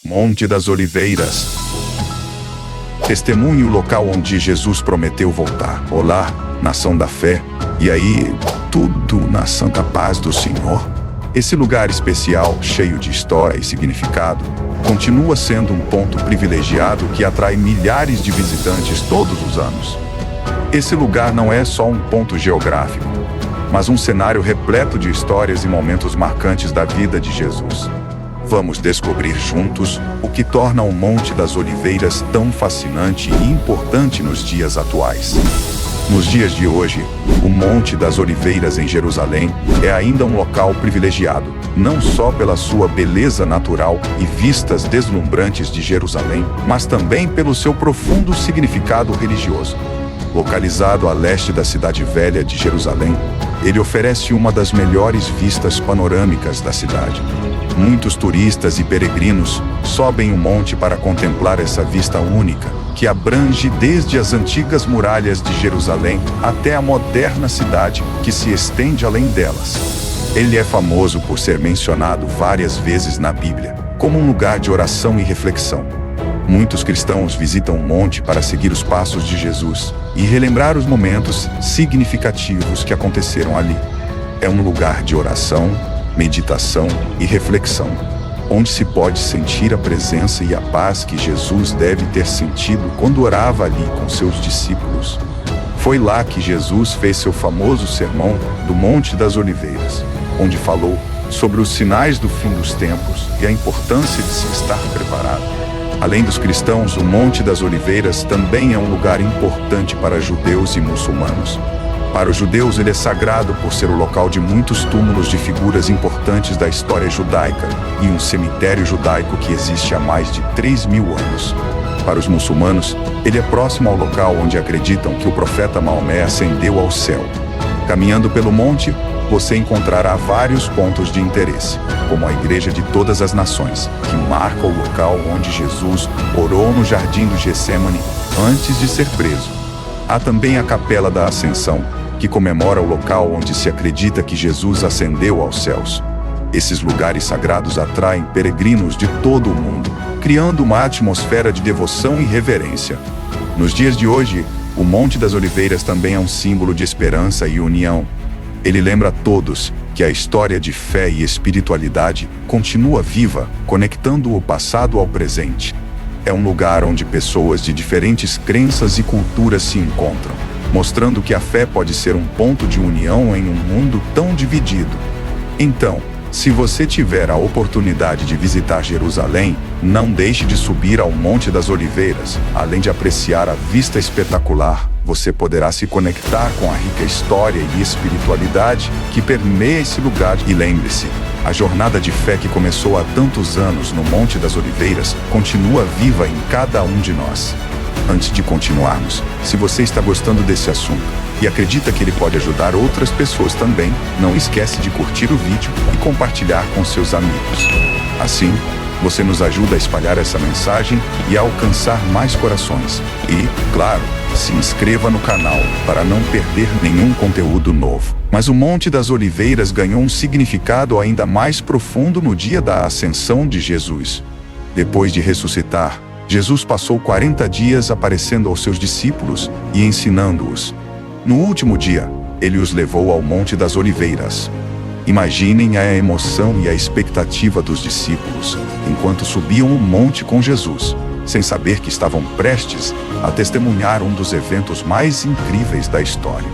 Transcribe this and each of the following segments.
Monte das Oliveiras. Testemunhe o local onde Jesus prometeu voltar. Olá, nação da fé. E aí, tudo na santa paz do Senhor? Esse lugar especial, cheio de história e significado, continua sendo um ponto privilegiado que atrai milhares de visitantes todos os anos. Esse lugar não é só um ponto geográfico, mas um cenário repleto de histórias e momentos marcantes da vida de Jesus. Vamos descobrir juntos o que torna o Monte das Oliveiras tão fascinante e importante nos dias atuais. Nos dias de hoje, o Monte das Oliveiras em Jerusalém é ainda um local privilegiado, não só pela sua beleza natural e vistas deslumbrantes de Jerusalém, mas também pelo seu profundo significado religioso. Localizado a leste da cidade velha de Jerusalém, ele oferece uma das melhores vistas panorâmicas da cidade. Muitos turistas e peregrinos sobem o monte para contemplar essa vista única, que abrange desde as antigas muralhas de Jerusalém até a moderna cidade que se estende além delas. Ele é famoso por ser mencionado várias vezes na Bíblia, como um lugar de oração e reflexão. Muitos cristãos visitam o monte para seguir os passos de Jesus e relembrar os momentos significativos que aconteceram ali. É um lugar de oração, meditação e reflexão, onde se pode sentir a presença e a paz que Jesus deve ter sentido quando orava ali com seus discípulos. Foi lá que Jesus fez seu famoso sermão do Monte das Oliveiras, onde falou sobre os sinais do fim dos tempos e a importância de se estar preparado. Além dos cristãos, o Monte das Oliveiras também é um lugar importante para judeus e muçulmanos. Para os judeus, ele é sagrado por ser o local de muitos túmulos de figuras importantes da história judaica e um cemitério judaico que existe há mais de 3.000 anos. Para os muçulmanos, ele é próximo ao local onde acreditam que o profeta Maomé ascendeu ao céu. Caminhando pelo monte, você encontrará vários pontos de interesse, como a Igreja de Todas as Nações, que marca o local onde Jesus orou no Jardim do Getsêmani antes de ser preso. Há também a Capela da Ascensão, que comemora o local onde se acredita que Jesus ascendeu aos céus. Esses lugares sagrados atraem peregrinos de todo o mundo, criando uma atmosfera de devoção e reverência. Nos dias de hoje, o Monte das Oliveiras também é um símbolo de esperança e união. Ele lembra a todos que a história de fé e espiritualidade continua viva, conectando o passado ao presente. É um lugar onde pessoas de diferentes crenças e culturas se encontram, mostrando que a fé pode ser um ponto de união em um mundo tão dividido. Então, se você tiver a oportunidade de visitar Jerusalém, não deixe de subir ao Monte das Oliveiras. Além de apreciar a vista espetacular, você poderá se conectar com a rica história e espiritualidade que permeia esse lugar. E lembre-se, a jornada de fé que começou há tantos anos no Monte das Oliveiras continua viva em cada um de nós. Antes de continuarmos, se você está gostando desse assunto e acredita que ele pode ajudar outras pessoas também, não esquece de curtir o vídeo e compartilhar com seus amigos. Assim, você nos ajuda a espalhar essa mensagem e a alcançar mais corações. E, claro, se inscreva no canal para não perder nenhum conteúdo novo. Mas o Monte das Oliveiras ganhou um significado ainda mais profundo no dia da ascensão de Jesus. Depois de ressuscitar, Jesus passou 40 dias aparecendo aos seus discípulos e ensinando-os. No último dia, ele os levou ao Monte das Oliveiras. Imaginem a emoção e a expectativa dos discípulos enquanto subiam o monte com Jesus, sem saber que estavam prestes a testemunhar um dos eventos mais incríveis da história.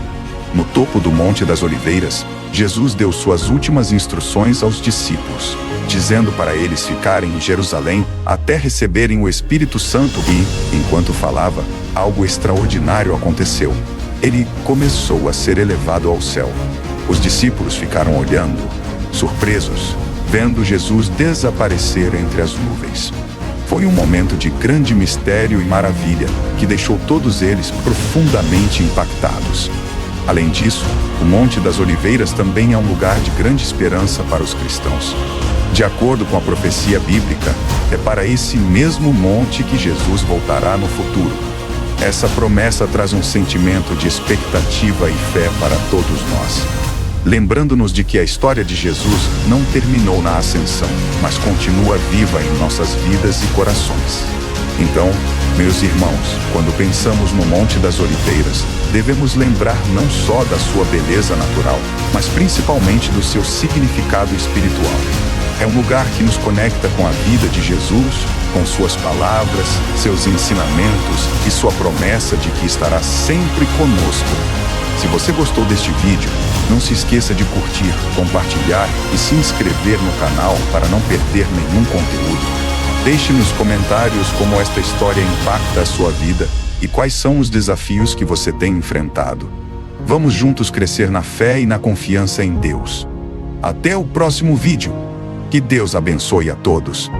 No topo do Monte das Oliveiras, Jesus deu suas últimas instruções aos discípulos, dizendo para eles ficarem em Jerusalém até receberem o Espírito Santo e, enquanto falava, algo extraordinário aconteceu. Ele começou a ser elevado ao céu. Os discípulos ficaram olhando, surpresos, vendo Jesus desaparecer entre as nuvens. Foi um momento de grande mistério e maravilha que deixou todos eles profundamente impactados. Além disso, o Monte das Oliveiras também é um lugar de grande esperança para os cristãos. De acordo com a profecia bíblica, é para esse mesmo monte que Jesus voltará no futuro. Essa promessa traz um sentimento de expectativa e fé para todos nós. lembrando-nos de que a história de Jesus não terminou na ascensão, mas continua viva em nossas vidas e corações. Então, meus irmãos, quando pensamos no Monte das Oliveiras, devemos lembrar não só da sua beleza natural, mas principalmente do seu significado espiritual. É um lugar que nos conecta com a vida de Jesus, com suas palavras, seus ensinamentos e sua promessa de que estará sempre conosco. Se você gostou deste vídeo, não se esqueça de curtir, compartilhar e se inscrever no canal para não perder nenhum conteúdo. Deixe nos comentários como esta história impacta a sua vida e quais são os desafios que você tem enfrentado. Vamos juntos crescer na fé e na confiança em Deus. Até o próximo vídeo. Que Deus abençoe a todos.